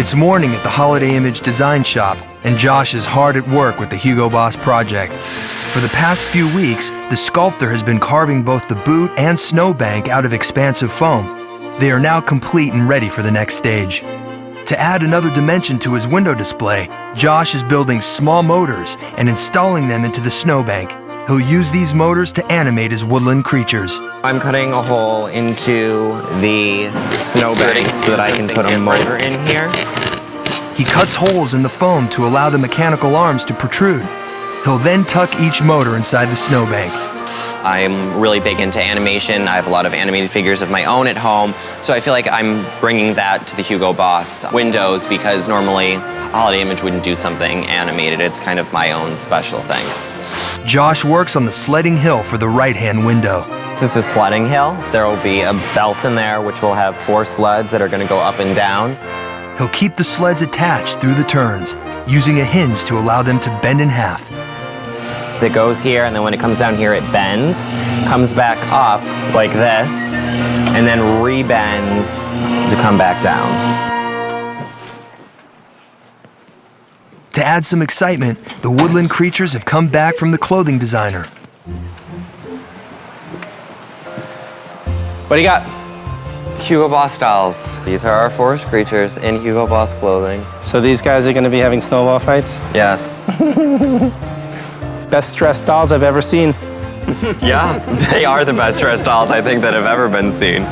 It's morning at the Holiday Image Design Shop, and Josh is hard at work with the Hugo Boss project. For the past few weeks, the sculptor has been carving both the boot and snowbank out of expansive foam. They are now complete and ready for the next stage. To add another dimension to his window display, Josh is building small motors and installing them into the snowbank. He'll use these motors to animate his woodland creatures. I'm cutting a hole into the snowbank so that I can put a motor in here. He cuts holes in the foam to allow the mechanical arms to protrude. He'll then tuck each motor inside the snowbank. I'm really big into animation. I have a lot of animated figures of my own at home, so I feel like I'm bringing that to the Hugo Boss windows because normally Holiday Image wouldn't do something animated. It's kind of my own special thing. Josh works on the sledding hill for the right-hand window. This is the sledding hill. There will be a belt in there which will have 4 sleds that are going to go up and down. He'll keep the sleds attached through the turns, using a hinge to allow them to bend in half. It goes here, and then when it comes down here, it bends, comes back up like this, and then re-bends to come back down. To add some excitement, the woodland creatures have come back from the clothing designer. What do you got? Hugo Boss dolls. These are our forest creatures in Hugo Boss clothing. So these guys are going to be having snowball fights? Yes. It's best dressed dolls I've ever seen. Yeah, they are the best dressed dolls I think that have ever been seen.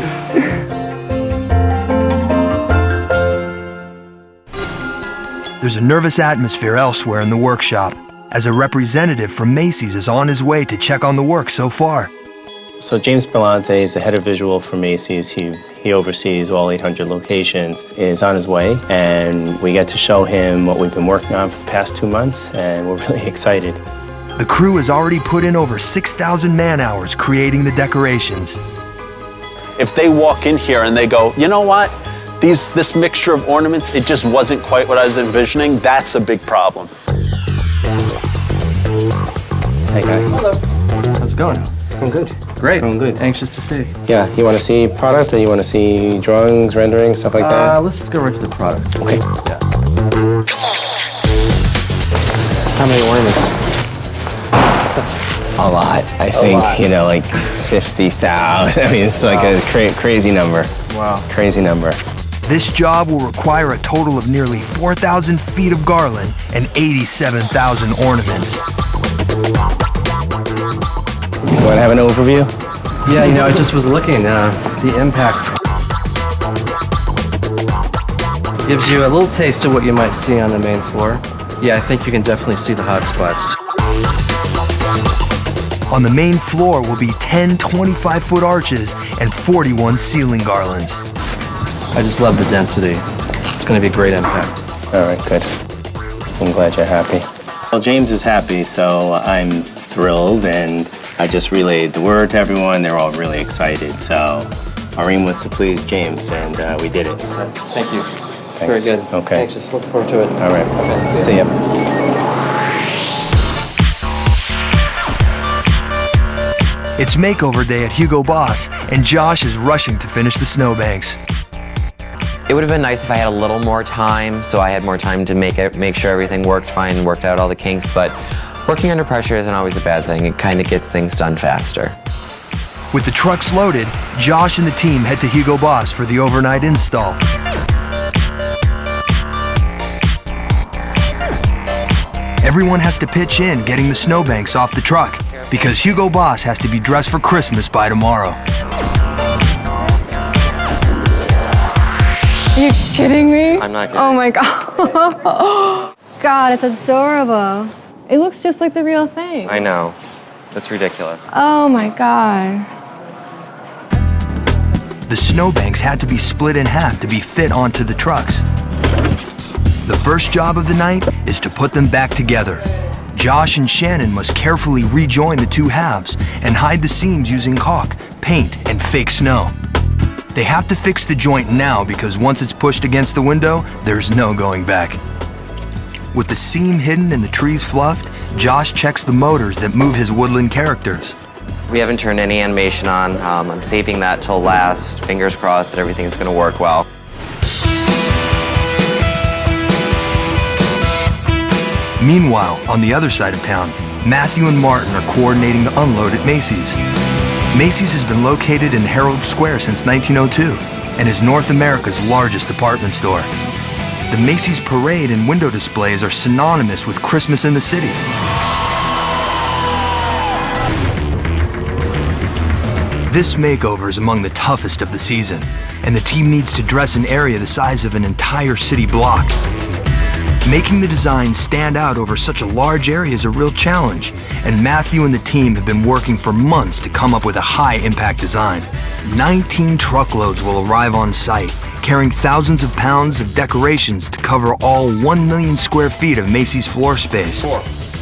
There's a nervous atmosphere elsewhere in the workshop, as a representative from Macy's is on his way to check on the work so far. So James Berlante is the head of visual for Macy's. He oversees all 800 locations, is on his way, and we get to show him what we've been working on for the past 2 months, and we're really excited. The crew has already put in over 6,000 man-hours creating the decorations. If they walk in here and they go, you know what? This mixture of ornaments, it just wasn't quite what I was envisioning, that's a big problem. Hey, guy. Hello. How's it going? It's going good. Great. Going good. Anxious to see. Yeah, you want to see product, or you want to see drawings, renderings, stuff like that? Let's just go right to the product. Okay. Yeah. How many ornaments? A lot. I think, like 50,000. I mean, it's like a crazy number. Wow. Crazy number. This job will require a total of nearly 4,000 feet of garland and 87,000 ornaments. You want to have an overview? Yeah, I just was looking, the impact gives you a little taste of what you might see on the main floor. Yeah, I think you can definitely see the hot spots. On the main floor will be 10 25-foot arches and 41 ceiling garlands. I just love the density. It's going to be a great impact. All right, good. I'm glad you're happy. Well, James is happy, so I'm thrilled, and I just relayed the word to everyone. They're all really excited. So our aim was to please James, and we did it. Thank you. Thanks. Very good. Okay. Thanks. Just look forward to it. All right. Okay, See ya. It's makeover day at Hugo Boss, and Josh is rushing to finish the snowbanks. It would have been nice if I had a little more time, so I had more time to make sure everything worked fine, worked out all the kinks, but working under pressure isn't always a bad thing. It kind of gets things done faster. With the trucks loaded, Josh and the team head to Hugo Boss for the overnight install. Everyone has to pitch in getting the snowbanks off the truck, because Hugo Boss has to be dressed for Christmas by tomorrow. Are you kidding me? I'm not kidding. Oh my God. God, it's adorable. It looks just like the real thing. I know. That's ridiculous. Oh my God. The snowbanks had to be split in half to be fit onto the trucks. The first job of the night is to put them back together. Josh and Shannon must carefully rejoin the two halves and hide the seams using caulk, paint, and fake snow. They have to fix the joint now because once it's pushed against the window, there's no going back. With the seam hidden and the trees fluffed, Josh checks the motors that move his woodland characters. We haven't turned any animation on. I'm saving that till last. Fingers crossed that everything's going to work well. Meanwhile, on the other side of town, Matthew and Martin are coordinating the unload at Macy's. Macy's has been located in Herald Square since 1902 and is North America's largest department store. The Macy's parade and window displays are synonymous with Christmas in the city. This makeover is among the toughest of the season, and the team needs to dress an area the size of an entire city block. Making the design stand out over such a large area is a real challenge, and Matthew and the team have been working for months to come up with a high-impact design. 19 truckloads will arrive on site, carrying thousands of pounds of decorations to cover all 1 million square feet of Macy's floor space.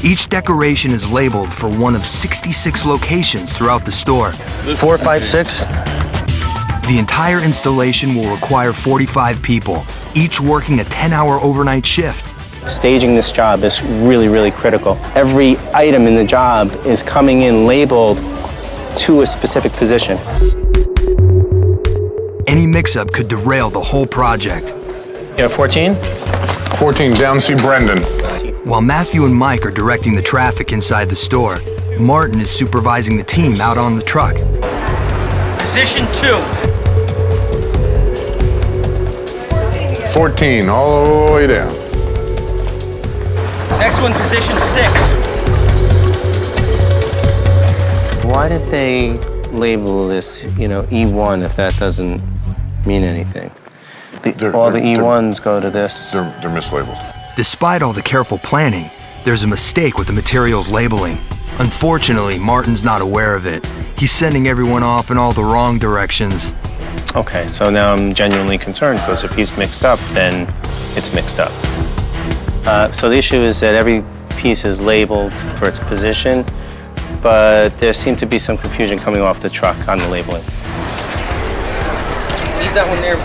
Each decoration is labeled for one of 66 locations throughout the store. 4, 5, 6. The entire installation will require 45 people, each working a 10-hour overnight shift. Staging this job is really, really critical. Every item in the job is coming in labeled to a specific position. Any mix-up could derail the whole project. You have 14? 14, down see Brendan. While Matthew and Mike are directing the traffic inside the store, Martin is supervising the team out on the truck. Position 2. 14, all the way down. Next one, position 6. Why did they label this, E1 if that doesn't mean anything? All the E1s go to this. They're mislabeled. Despite all the careful planning, there's a mistake with the materials labeling. Unfortunately, Martin's not aware of it. He's sending everyone off in all the wrong directions. Okay, so now I'm genuinely concerned because if he's mixed up, then it's mixed up. So the issue is that every piece is labeled for its position, but there seemed to be some confusion coming off the truck on the labeling. Leave that one there.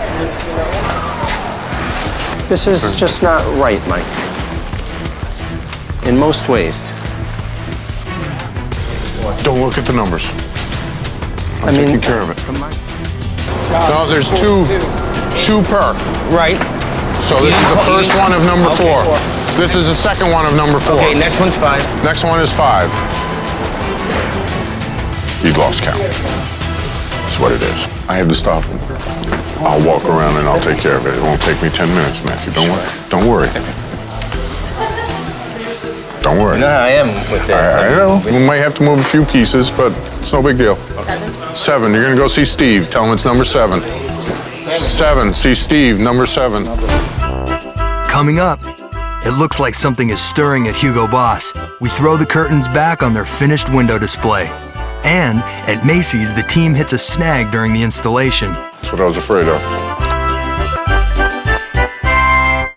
This is just not right, Mike. In most ways. Don't look at the numbers. I'm taking care of it. No, there's two per. Right. So this is the first one of number 4. This is the second one of number 4. Okay, next one's 5. Next one is 5. He lost count. That's what it is. I had to stop him. I'll walk around and I'll take care of it. It won't take me 10 minutes, Matthew. Don't worry. Don't worry. Don't worry. No, I am with this. I know. We might have to move a few pieces, but it's no big deal. 7. You're gonna go see Steve. Tell him it's number 7. 7. See Steve, number 7. Coming up, it looks like something is stirring at Hugo Boss. We throw the curtains back on their finished window display. And at Macy's, the team hits a snag during the installation. That's what I was afraid of.